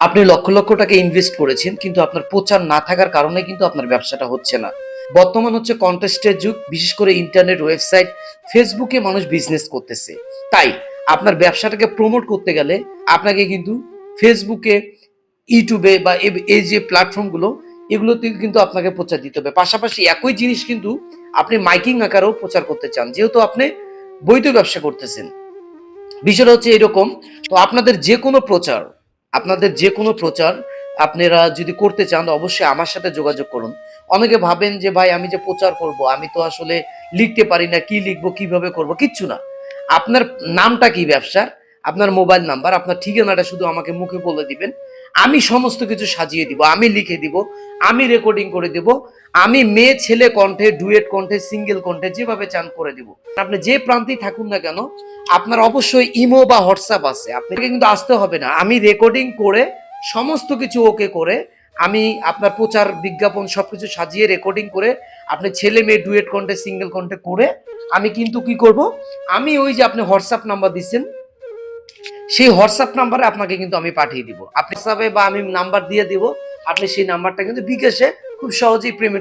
আপনি লক্ষ লক্ষ টাকা ইনভেস্ট করেছেন কিন্তু আপনার প্রচার না থাকার কারণে কিন্তু আপনার ব্যবসাটা হচ্ছে না। বর্তমান হচ্ছে কন্টেস্টের যুগ, বিশেষ করে ইন্টারনেট, ওয়েবসাইট, ফেসবুকে মানুষ বিজনেস করতেছে। তাই আপনার ব্যবসাটাকে প্রমোট করতে গেলে আপনাকে কিন্তু ফেসবুকে, ইউটিউবে বা এই যে প্ল্যাটফর্মগুলো, এগুলোতে কিন্তু আপনাকে প্রচার দিতে হবে। পাশাপাশি একই জিনিস কিন্তু আপনি মাইকিং আকারেও প্রচার করতে চান, যেহেতু আপনি বৈধ ব্যবসা করতেছেন। বিষয়টা হচ্ছে এরকম। তো আপনাদের যে কোনো প্রচার আপনারা যদি করতে চান অবশ্যই আমার সাথে যোগাযোগ করুন। অনেকে ভাবেন যে ভাই আমি যে প্রচার করব, আমি তো আসলে লিখতে পারি না, কি লিখবো, কিভাবে করব, কিচ্ছু না। আপনার নামটা কি ব্যবসার, আপনার মোবাইল নাম্বার, আপনার ঠিকানাটা শুধু আমাকে মুখে বলে দিবেন। আমি সমস্ত কিছু সাজিয়ে দিব, আমি লিখে দিব, আমি রেকর্ডিং করে দিব, আমি মেয়ে ছেলে কণ্ঠে, ডুয়েট কণ্ঠে, সিঙ্গেল কণ্ঠে যেভাবে চান করে দিব। আপনি যে প্রান্তেই থাকুন না কেন, আপনার অবশ্যই ইমো বা হোয়াটসঅ্যাপ আছে, আপনাকে কিন্তু আসতে হবে না। আমি রেকর্ডিং করে সমস্ত কিছু ওকে করে আমি আপনার প্রচার বিজ্ঞাপন সবকিছু সাজিয়ে রেকর্ডিং করে আপনি ছেলে মেয়ে ডুয়েট কণ্ঠে, সিঙ্গেল কণ্ঠে করে আমি কিন্তু কি করব, আমি ওই যে আপনি হোয়াটসঅ্যাপ নাম্বার দিচ্ছেন সেই হোয়াটসঅ্যাপ নাম্বারে আপনাকে কিন্তু আমি পাঠিয়ে দিব। আপনি হোয়াটসঅ্যাপে বা আমি নাম্বার দিয়ে দিব, আপনি সেই নাম্বারটা কিন্তু বিকাশে খুব সহজেই পেমেন্ট